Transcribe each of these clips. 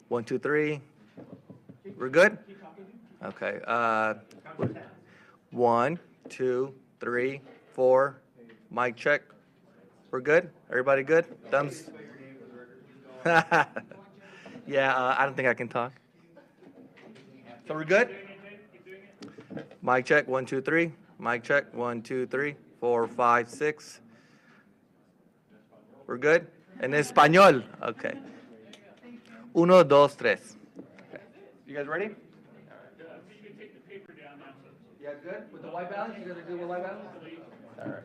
1, 2, 3. We're good? Okay. 1, 2, 3, 4. Mic check. We're good? Everybody good? Thumbs. Yeah, I don't think I can talk. So we're good? Mic check. 1, 2, 3. Mic check. 1, 2, 3, 4, 5, 6. We're good? En español. Okay. 1, 2, 3. Okay. You guys ready? Yeah, good? With the white balance? You guys are good with white balance? All right.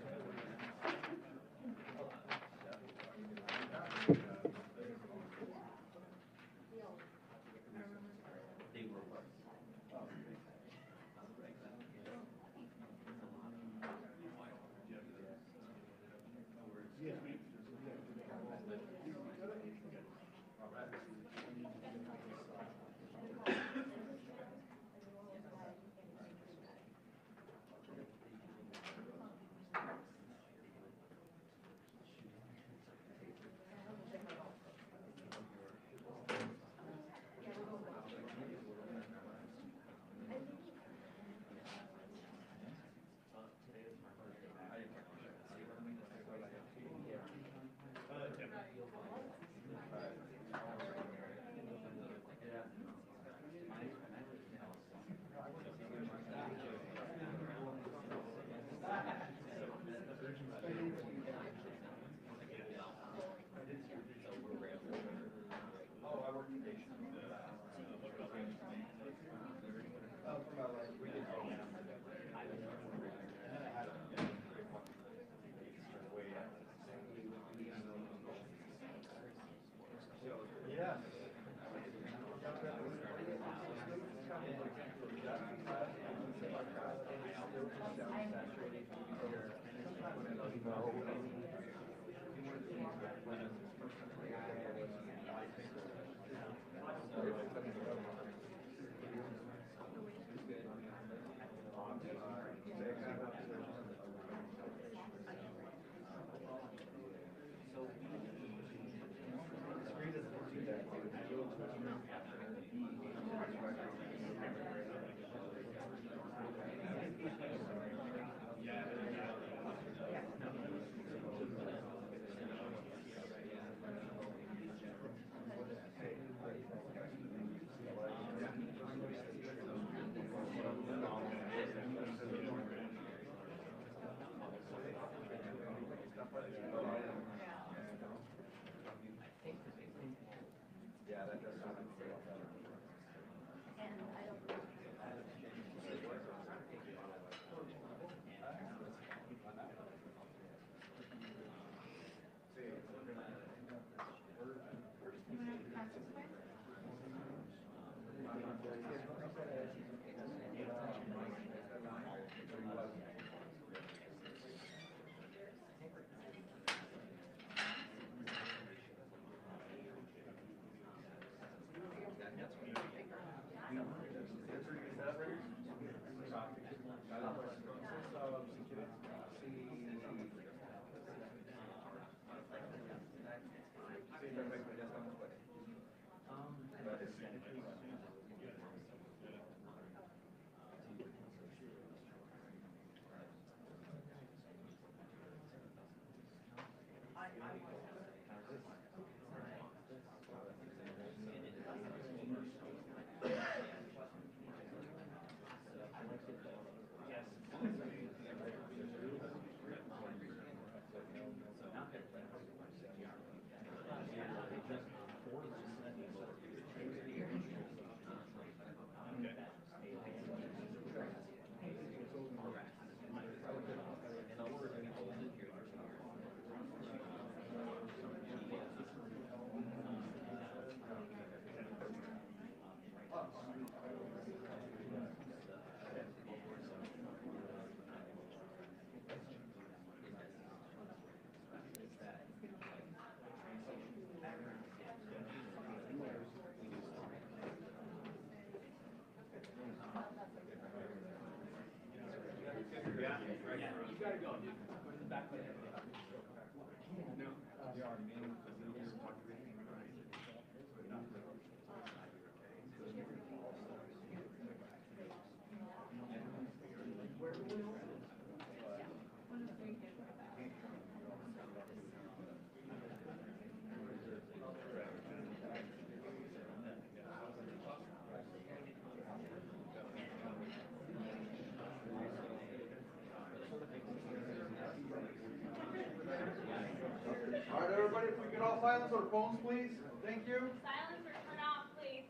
silence our phones, please? Thank you. Silence or turn off, please.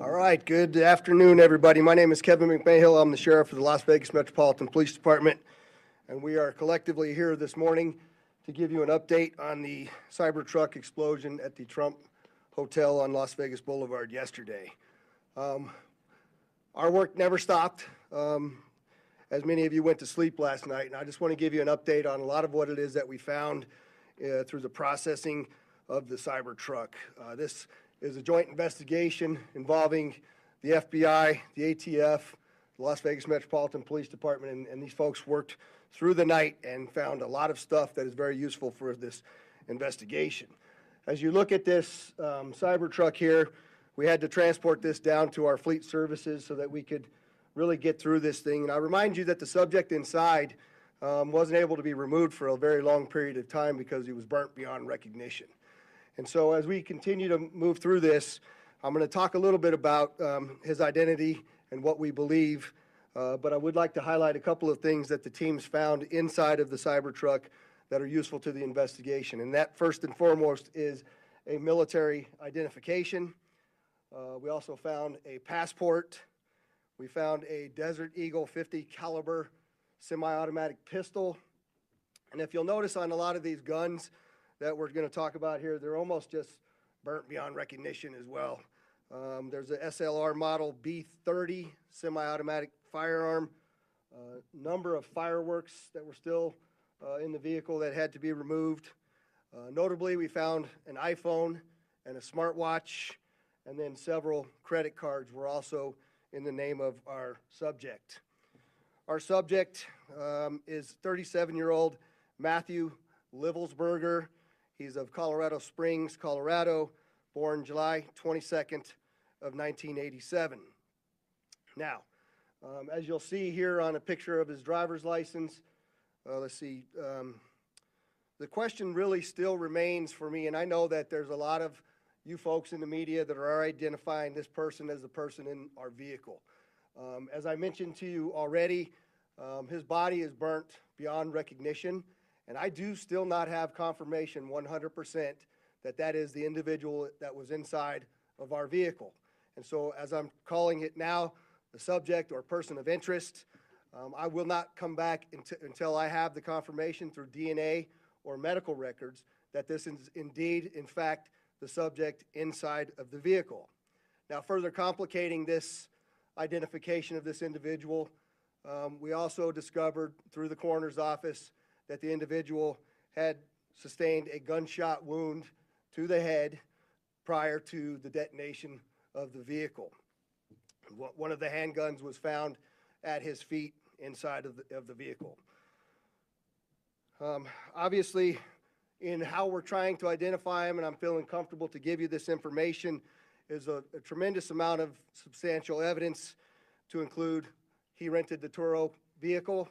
All right, good afternoon, everybody. My name is Kevin McMahill. I'm the sheriff of the Las Vegas Metropolitan Police Department, and we are collectively here this morning to give you an update on the Cybertruck explosion at the Trump Hotel on Las Vegas Boulevard yesterday. Our work never stopped, as many of you went to sleep last night, and I just want to give you an update on a lot of what it is that we found through the processing of the Cybertruck. This is a joint investigation involving the FBI, the ATF, the Las Vegas Metropolitan Police Department, and these folks worked through the night and found a lot of stuff that is very useful for this investigation. As you look at this Cybertruck here, we had to transport this down to our fleet services so that we could really get through this thing. And I remind you that the subject inside wasn't able to be removed for a very long period of time because he was burnt beyond recognition. And so as we continue to move through this, I'm going to talk a little bit about his identity and what we believe, but I would like to highlight a couple of things that the teams found inside of the Cybertruck that are useful to the investigation. And that, first and foremost, is a military identification. We also found a passport. We found a Desert Eagle 50 caliber semi-automatic pistol. And if you'll notice on a lot of these guns that we're going to talk about here, they're almost just burnt beyond recognition as well. There's a SLR model B30 semi-automatic firearm, number of fireworks that were still in the vehicle that had to be removed. Notably, we found an iPhone and a smartwatch, and then several credit cards were also in the name of our subject. Our subject is 37-year-old Matthew Livelsberger. He's of Colorado Springs, Colorado, born July 22nd of 1987. Now, as you'll see here on a picture of his driver's license, let's see, the question really still remains for me, and I know that there's a lot of you folks in the media that are identifying this person as the person in our vehicle. As I mentioned to you already, his body is burnt beyond recognition. And I do still not have confirmation 100% that that is the individual that was inside of our vehicle. And so as I'm calling it now, the subject or person of interest, I will not come back until I have the confirmation through DNA or medical records that this is indeed, in fact, the subject inside of the vehicle. Now, further complicating this identification of this individual, we also discovered through the coroner's office that the individual had sustained a gunshot wound to the head prior to the detonation of the vehicle. One of the handguns was found at his feet inside of the vehicle. Obviously, in how we're trying to identify him, and I'm feeling comfortable to give you this information, is a tremendous amount of substantial evidence to include he rented the Turo vehicle.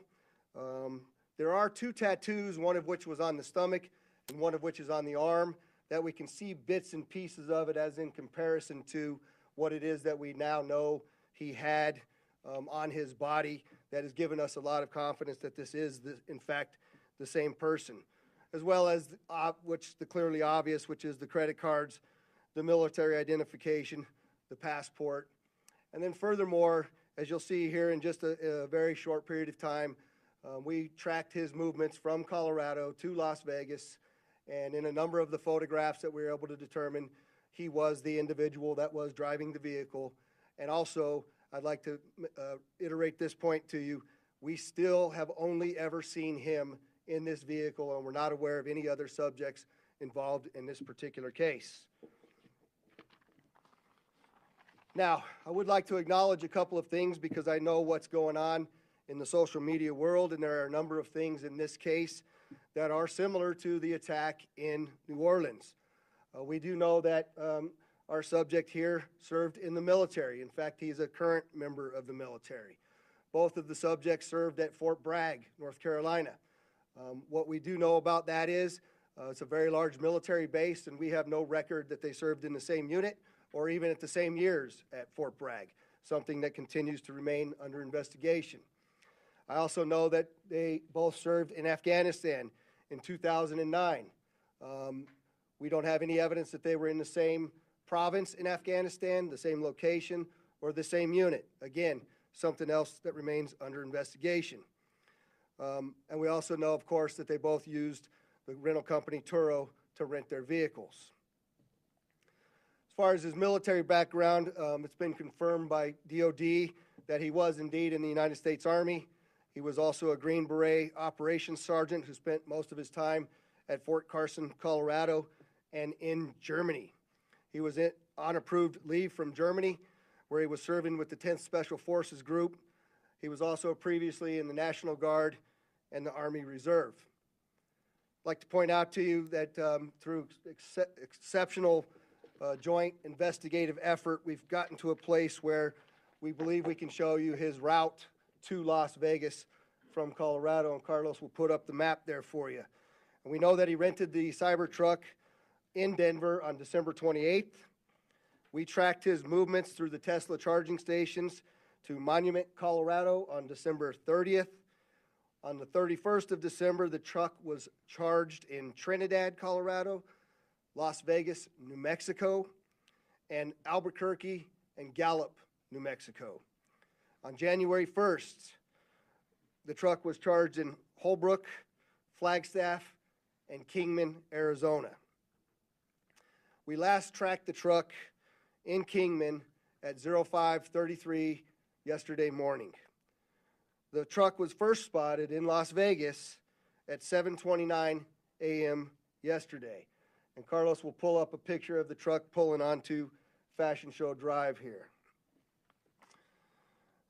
There are 2 tattoos, one of which was on the stomach and one of which is on the arm, that we can see bits and pieces of it as in comparison to what it is that we now know he had on his body that has given us a lot of confidence that this is, in fact, the same person. As well as, the clearly obvious, which is the credit cards, the military identification, the passport. And then furthermore, as you'll see here in just a very short period of time, we tracked his movements from Colorado to Las Vegas, and in a number of the photographs that we were able to determine, he was the individual that was driving the vehicle. And also, I'd like to iterate this point to you. We still have only ever seen him in this vehicle, and we're not aware of any other subjects involved in this particular case. Now, I would like to acknowledge a couple of things because I know what's going on in the social media world, and there are a number of things in this case that are similar to the attack in New Orleans. We do know that our subject here served in the military. In fact, he's a current member of the military. Both of the subjects served at Fort Bragg, North Carolina. What we do know about that is it's a very large military base, and we have no record that they served in the same unit or even at the same years at Fort Bragg, something that continues to remain under investigation. I also know that they both served in Afghanistan in 2009. We don't have any evidence that they were in the same province in Afghanistan, the same location, or the same unit. Again, something else that remains under investigation. And we also know, of course, that they both used the rental company Turo to rent their vehicles. As far as his military background, it's been confirmed by DOD that he was indeed in the United States Army. He was also a Green Beret operations sergeant who spent most of his time at Fort Carson, Colorado, and in Germany. He was on approved leave from Germany, where he was serving with the 10th Special Forces Group. He was also previously in the National Guard and the Army Reserve. I'd like to point out to you that through exceptional joint investigative effort, we've gotten to a place where we believe we can show you his route to Las Vegas from Colorado, and Carlos will put up the map there for you. And we know that he rented the Cybertruck in Denver on December 28th. We tracked his movements through the Tesla charging stations to Monument, Colorado on December 30th. On the 31st of December, the truck was charged in Trinidad, Colorado, Las Vegas, New Mexico, and Albuquerque and Gallup, New Mexico. On January 1st, the truck was charged in Holbrook, Flagstaff, and Kingman, Arizona. We last tracked the truck in Kingman at 05:33 yesterday morning. The truck was first spotted in Las Vegas at 7:29 a.m. yesterday. And Carlos will pull up a picture of the truck pulling onto Fashion Show Drive here.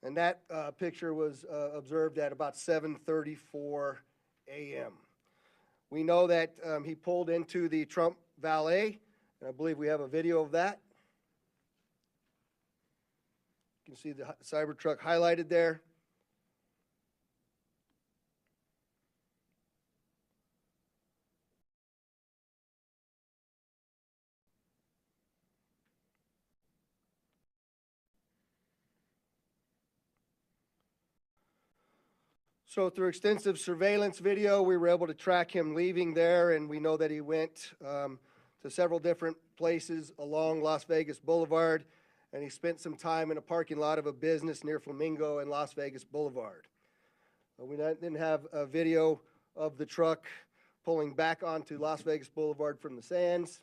And that picture was observed at about 7:34 a.m. We know that he pulled into the Trump Valet, and I believe we have a video of that. You can see the Cybertruck highlighted there. So through extensive surveillance video, we were able to track him leaving there, and we know that he went to several different places along Las Vegas Boulevard, and he spent some time in a parking lot of a business near Flamingo and Las Vegas Boulevard. We then have a video of the truck pulling back onto Las Vegas Boulevard from the Sands.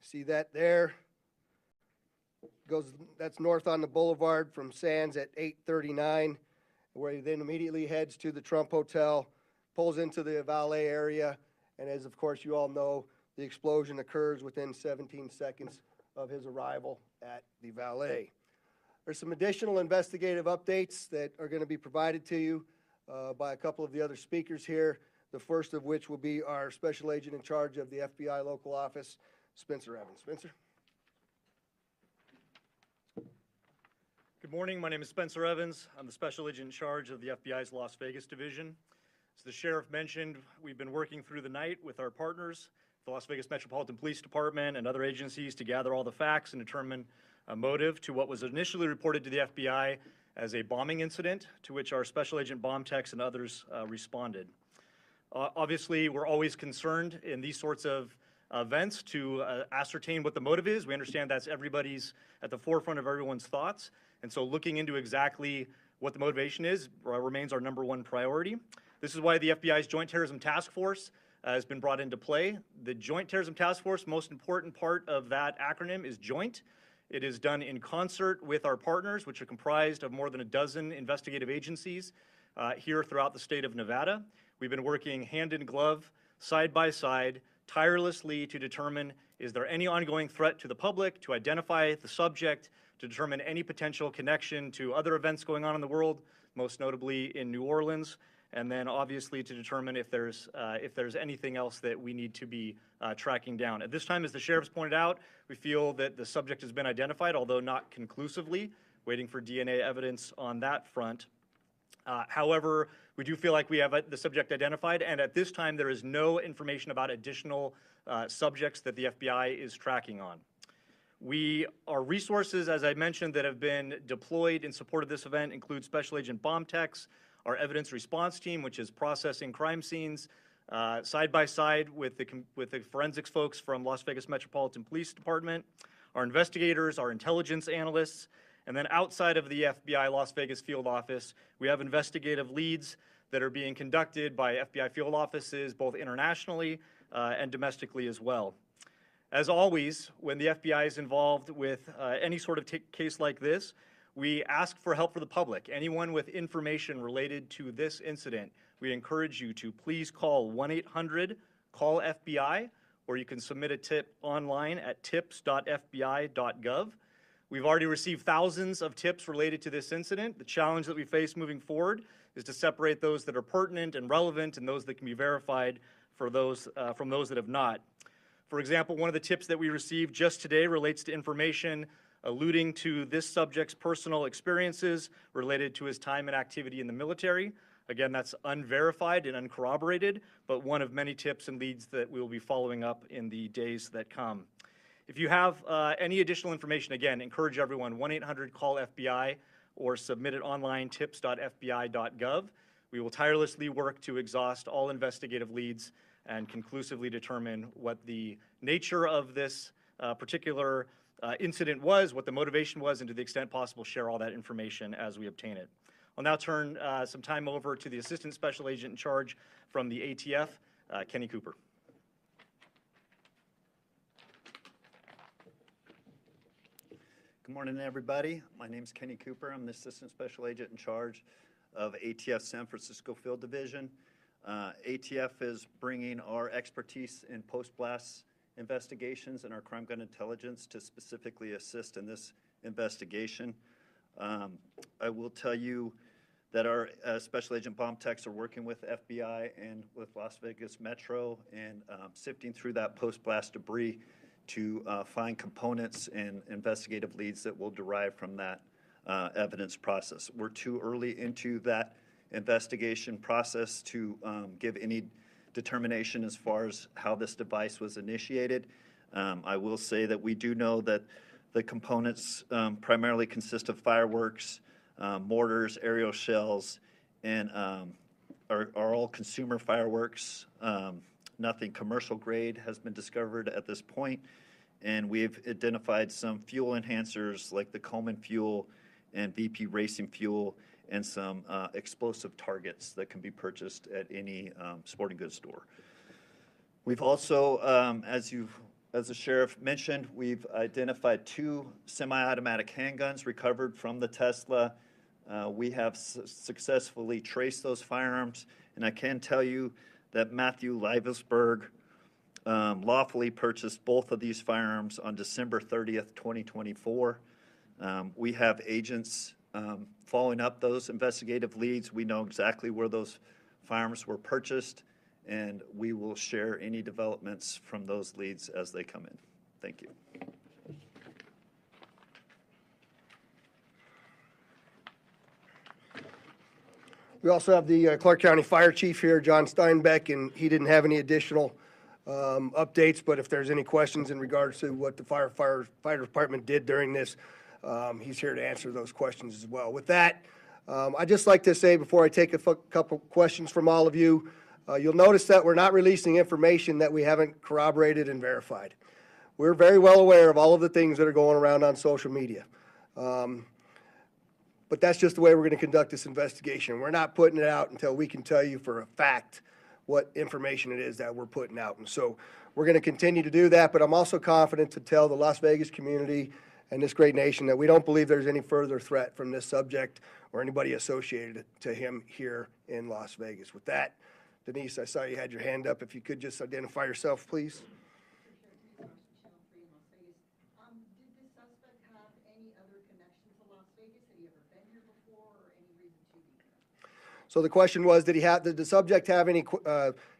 See that there? That's north on the boulevard from Sands at 8:39, where he then immediately heads to the Trump Hotel, pulls into the valet area, and as of course you all know, the explosion occurs within 17 seconds of his arrival at the valet. There's some additional investigative updates that are going to be provided to you by a couple of the other speakers here, the first of which will be our special agent in charge of the FBI local office, Spencer Evans. Spencer? Good morning, my name is Spencer Evans. I'm the special agent in charge of the FBI's Las Vegas division. As the sheriff mentioned, we've been working through the night with our partners, the Las Vegas Metropolitan Police Department and other agencies, to gather all the facts and determine a motive to what was initially reported to the FBI as a bombing incident, to which our special agent bomb techs and others responded. Obviously, we're always concerned in these sorts of events to ascertain what the motive is. We understand that's everybody's at the forefront of everyone's thoughts. And so looking into exactly what the motivation is remains our #1 priority. This is why the FBI's Joint Terrorism Task Force has been brought into play. The Joint Terrorism Task Force, most important part of that acronym is joint. It is done in concert with our partners, which are comprised of more than a dozen investigative agencies here throughout the state of Nevada. We've been working hand in glove, side by side, tirelessly to determine, is there any ongoing threat to the public, to identify the subject, to determine any potential connection to other events going on in the world, most notably in New Orleans, and then obviously to determine if there's anything else that we need to be tracking down. At this time, as the sheriff's pointed out, we feel that the subject has been identified, although not conclusively, waiting for DNA evidence on that front. However, we do feel like we have the subject identified, and at this time, there is no information about additional subjects that the FBI is tracking on. Our resources, as I mentioned, that have been deployed in support of this event include Special Agent Bomb Techs, our evidence response team, which is processing crime scenes, side by side with the forensics folks from Las Vegas Metropolitan Police Department, our investigators, our intelligence analysts, and then outside of the FBI Las Vegas field office, we have investigative leads that are being conducted by FBI field offices, both internationally and domestically as well. As always, when the FBI is involved with any sort of case like this, we ask for help for the public. Anyone with information related to this incident, we encourage you to please call 1-800-CALL-FBI, or you can submit a tip online at tips.fbi.gov. We've already received thousands of tips related to this incident. The challenge that we face moving forward is to separate those that are pertinent and relevant and those that can be verified from those that have not. For example, one of the tips that we received just today relates to information alluding to this subject's personal experiences related to his time and activity in the military. Again, that's unverified and uncorroborated, but one of many tips and leads that we will be following up in the days that come. If you have any additional information, again, encourage everyone, 1-800-CALL-FBI or submit it online, tips.fbi.gov. We will tirelessly work to exhaust all investigative leads and conclusively determine what the nature of this particular incident was, what the motivation was, and to the extent possible, share all that information as we obtain it. I'll now turn some time over to the Assistant Special Agent in charge from the ATF, Kenny Cooper. Good morning, everybody. My name is Kenny Cooper. I'm the Assistant Special Agent in charge of ATF San Francisco Field Division. ATF is bringing our expertise in post-blast investigations and our crime gun intelligence to specifically assist in this investigation. I will tell you that our Special Agent Bomb Techs are working with FBI and with Las Vegas Metro and sifting through that post-blast debris to find components and investigative leads that will derive from that evidence process. We're too early into that investigation process to give any determination as far as how this device was initiated. I will say that we do know that the components primarily consist of fireworks, mortars, aerial shells, and are all consumer fireworks. Nothing commercial grade has been discovered at this point, and we've identified some fuel enhancers like the Coleman fuel and VP Racing fuel and some explosive targets that can be purchased at any sporting goods store. We've also, as the sheriff mentioned, we've identified 2 semi-automatic handguns recovered from the Tesla. We have successfully traced those firearms, and I can tell you that Matthew Livesberg lawfully purchased both of these firearms on December 30th, 2024. We have agents following up those investigative leads. We know exactly where those firearms were purchased, and we will share any developments from those leads as they come in. Thank you. We also have the Clark County Fire Chief here, John Steinbeck, and he didn't have any additional updates, but if there's any questions in regards to what the fire department did during this, he's here to answer those questions as well. With that, I'd just like to say before I take a couple questions from all of you, you'll notice that we're not releasing information that we haven't corroborated and verified. We're very well aware of all of the things that are going around on social media. But that's just the way we're going to conduct this investigation. We're not putting it out until we can tell you for a fact what information it is that we're putting out. And so we're going to continue to do that, but I'm also confident to tell the Las Vegas community and this great nation that we don't believe there's any further threat from this subject or anybody associated to him here in Las Vegas. With that, Denise, I saw you had your hand up. If you could just identify yourself, please. Did the suspect have any other So the question was, did the subject have any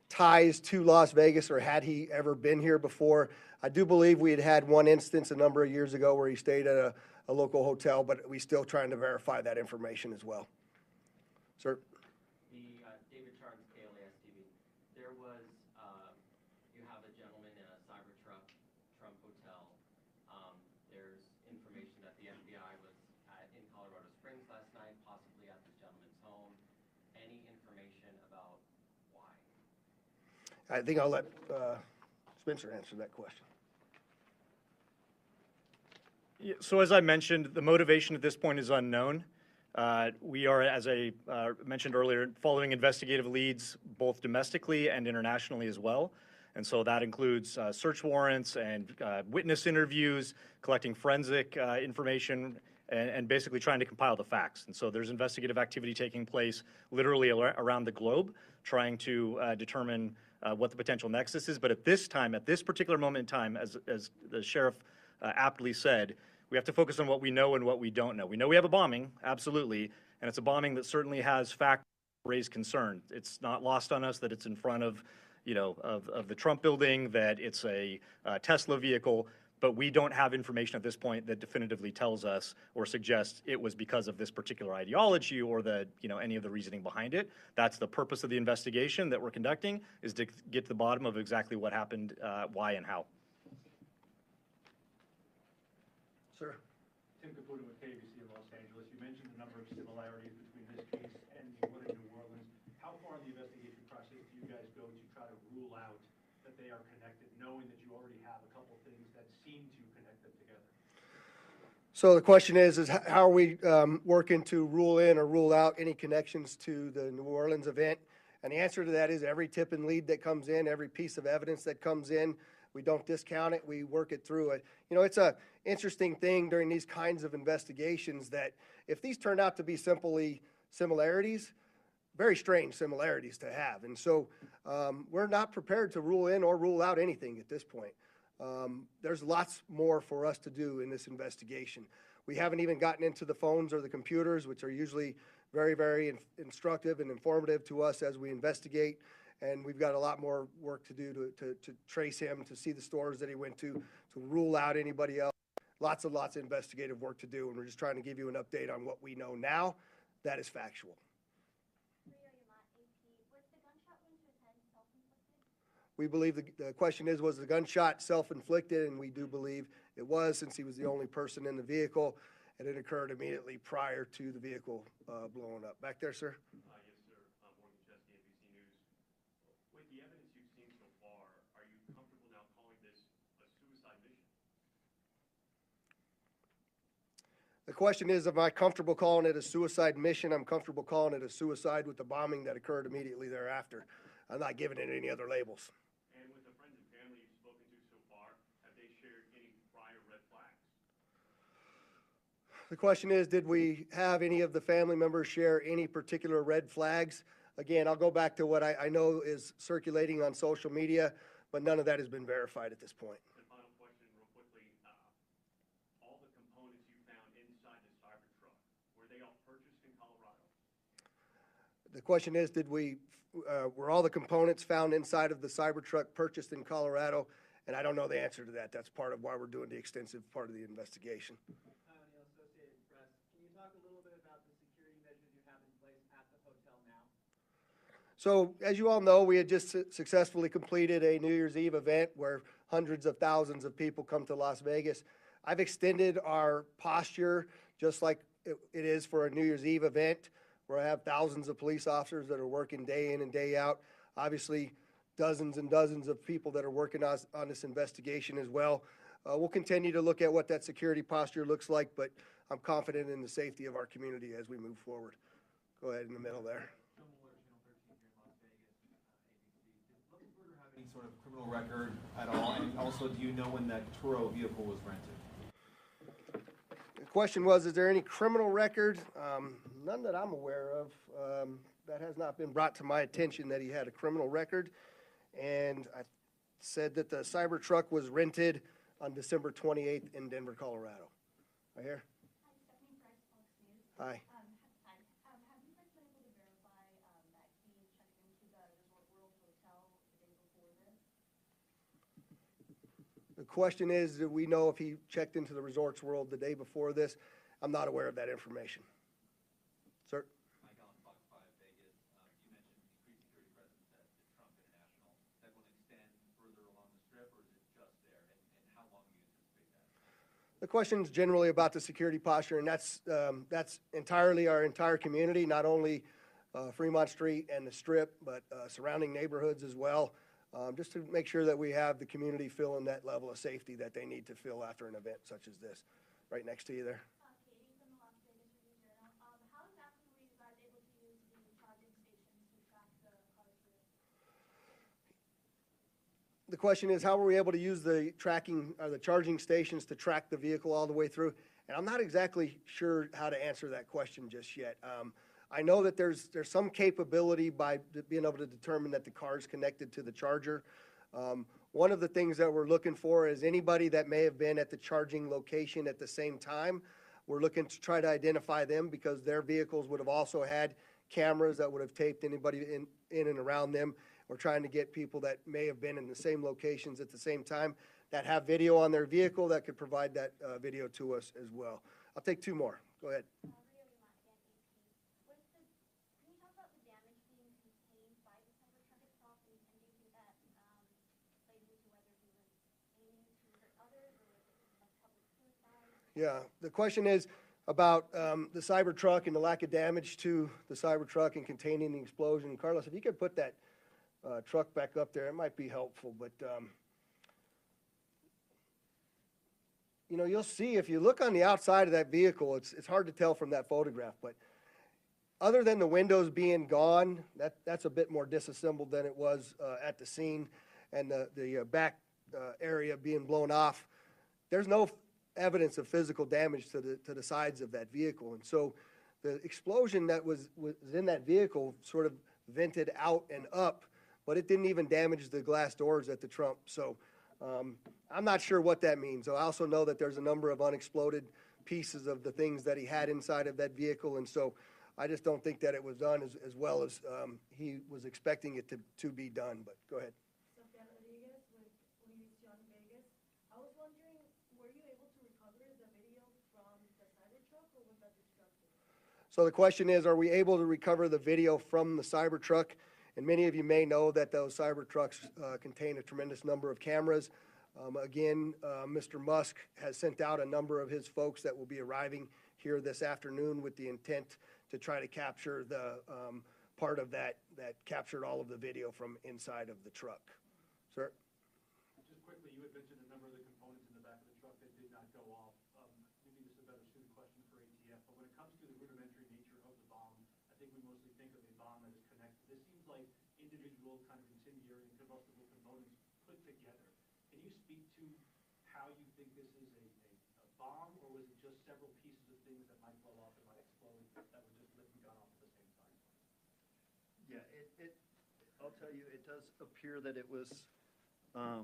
ties to Las Vegas, or had he ever been here before? I do believe we had one instance a number of years ago where he stayed at a local hotel, but we still trying to verify that information as well. Sir? The David Charles, KLAS TV. There was, you have a gentleman in a Cybertruck, Trump Hotel. There's information that the FBI was in Colorado Springs last night, possibly at this gentleman's home. Any information about why? I think I'll let Spencer answer that question. Yeah, so as I mentioned, the motivation at this point is unknown. We are, as I mentioned earlier, following investigative leads both domestically and internationally as well. And so that includes search warrants and witness interviews, collecting forensic information, and basically trying to compile the facts. And so there's investigative activity taking place literally around the globe, trying to determine what the potential nexus is. But at this time, at this particular moment in time, as the sheriff aptly said, we have to focus on what we know and what we don't know. We know we have a bombing, absolutely, and it's a bombing that certainly has facts that raise concern. It's not lost on us that it's in front of, of the Trump building, that it's a Tesla vehicle, but we don't have information at this point that definitively tells us or suggests it was because of this particular ideology or any of the reasoning behind it. That's the purpose of the investigation that we're conducting, is to get to the bottom of exactly what happened, why and how. Sir? Tim Caputo with KBC in Los Angeles. You mentioned a number of similarities between this case and the one in New Orleans. How far in the investigation process do you guys go to try to rule out that they are connected, knowing that you already have a couple things that seem to connect them together? So the question is how are we working to rule in or rule out any connections to the New Orleans event? And the answer to that is every tip and lead that comes in, every piece of evidence that comes in, we don't discount it, we work it through it. It's a interesting thing during these kinds of investigations that if these turn out to be simply similarities, very strange similarities to have. And so we're not prepared to rule in or rule out anything at this point. There's lots more for us to do in this investigation. We haven't even gotten into the phones or the computers, which are usually very, very instructive and informative to us as we investigate. And we've got a lot more work to do to trace him, to see the stores that he went to rule out anybody else. Lots of investigative work to do, and we're just trying to give you an update on what we know now that is factual. We believe the question is, was the gunshot self-inflicted? And we do believe it was, since he was the only person in the vehicle, and it occurred immediately prior to the vehicle blowing up. Back there, sir? Yes, sir. Morgan Chesky, NBC News. With the evidence you've seen so far, are you comfortable now calling this a suicide mission? The question is, am I comfortable calling it a suicide mission? I'm comfortable calling it a suicide with the bombing that occurred immediately thereafter. I'm not giving it any other labels. And with the friends and family you've spoken to so far, have they shared any prior red flags? The question is, did we have any of the family members share any particular red flags? Again, I'll go back to what I know is circulating on social media, but none of that has been verified at this point. And final question, real quickly. All the components you found inside the Cybertruck, were they all purchased in Colorado? The question is, were all the components found inside of the Cybertruck purchased in Colorado? And I don't know the answer to that. That's part of why we're doing the extensive part of the investigation. Hi, O'Neill, Associated Press. Can you talk a little bit about the security measures you have in place at the hotel now? So, as you all know, we had just successfully completed a New Year's Eve event where hundreds of thousands of people come to Las Vegas. I've extended our posture just like it is for a New Year's Eve event, where I have thousands of police officers that are working day in and day out. Obviously, dozens and dozens of people that are working on this investigation as well. We'll continue to look at what that security posture looks like, but I'm confident in the safety of our community as we move forward. Go ahead in the middle there. Any sort of criminal record at all? And also, do you know when that Turo vehicle was rented? The question was, is there any criminal record? None that I'm aware of. That has not been brought to my attention that he had a criminal record. And I said that the Cybertruck was rented on December 28th in Denver, Colorado. Right here? Hi. Have you guys been able to verify question is, do we know if he checked into the Resorts World the day before this? I'm not aware of that information. Sir? Mike on Fox 5 Vegas. You mentioned increased security presence at the Trump International. That will extend further along the strip, or is it just there? And how long do you anticipate that? The question's generally about the security posture, and that's entirely our entire community, not only Fremont Street and the Strip, but surrounding neighborhoods as well, just to make sure that we have the community feeling that level of safety that they need to feel after an event such as this. Right next to you there. Katie from the Las Vegas News Journal. How exactly were you guys able to use the charging stations to track the cars through? The question is, how were we able to use the tracking, or the charging stations to track the vehicle all the way through? And I'm not exactly sure how to answer that question just yet. I know that there's some capability by being able to determine that the car is connected to the charger. One of the things that we're looking for is anybody that may have been at the charging location at the same time. We're looking to try to identify them because their vehicles would have also had cameras that would have taped anybody in and around them. We're trying to get people that may have been in the same locations at the same time that have video on their vehicle that could provide that video to us as well. I'll take two more. Go ahead. Can you talk about the damage being contained by the Cybertruck itself, and do you think that plays into whether he was aiming to hurt others or was it like public suicide? Yeah, the question is about the Cybertruck and the lack of damage to the Cybertruck and containing the explosion. Carlos, if you could put that truck back up there, it might be helpful, but you know, you'll see if you look on the outside of that vehicle, it's hard to tell from that photograph, but other than the windows being gone, that's a bit more disassembled than it was at the scene, and the back area being blown off. There's no evidence of physical damage to the sides of that vehicle, and so the explosion that was in that vehicle sort of vented out and up, but it didn't even damage the glass doors at the Trump. So I'm not sure what that means. I also know that there's a number of unexploded pieces of the things that he had inside of that vehicle, and so I just don't think that it was done as well as he was expecting it to be done. But go ahead. Sophia Rodriguez with Univision Vegas. I was wondering, were you able to recover the video from the Cybertruck, or was that destructive? So the question is, are we able to recover the video from the Cybertruck? And many of you may know that those Cybertrucks contain a tremendous number of cameras. Again, Mr. Musk has sent out a number of his folks that will be arriving here this afternoon with the intent to try to capture the part of that captured all of the video from inside of the truck. Sir? Just quickly, you had mentioned a number of the components in the back of the truck that did not go off. Maybe this is a better suited question for ATF, but when it comes to the rudimentary nature of the bomb, I think we mostly think of a bomb that is connected. This seems like individual kind of incendiary and combustible components put together. Can you speak to how you think this is a bomb, or was it just several pieces of things that might blow up and might explode that were just lit and gone off at the same time? Yeah, I'll tell you, it does appear that it was, I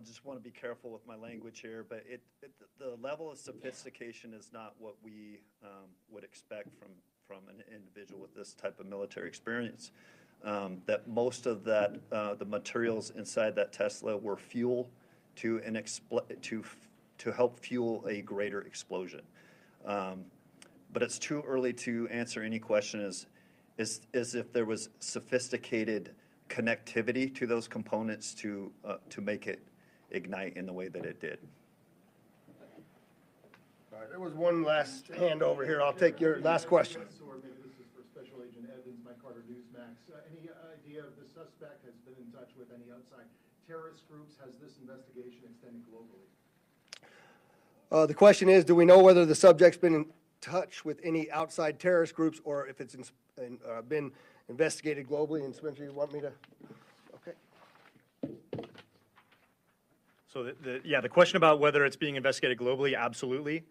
just want to be careful with my language here, but the level of sophistication is not what we would expect from an individual with this type of military experience. That most of that, the materials inside that Tesla were fuel to help fuel a greater explosion. But it's too early to answer any question as if there was sophisticated connectivity to those components to make it ignite in the way that it did. All right, there was one last hand over here. I'll take your last question. Or maybe this is for Special Agent Evans, Mike Carter, Newsmax. Any idea if the suspect has been in touch with any outside terrorist groups? Has this investigation extended globally? The question is, do we know whether the subject's been in touch with any outside terrorist groups or if it's been investigated globally? And Spencer, you want me to? Okay. So the question about whether it's being investigated globally, absolutely.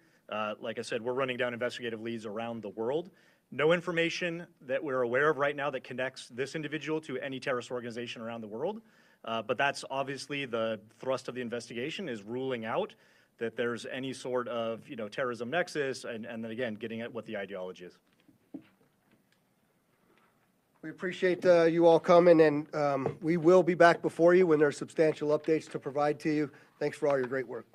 Like I said, we're running down investigative leads around the world. No information that we're aware of right now that connects this individual to any terrorist organization around the world. But that's obviously the thrust of the investigation, is ruling out that there's any sort of terrorism nexus, and then again, getting at what the ideology is. We appreciate you all coming, and we will be back before you when there are substantial updates to provide to you. Thanks for all your great work.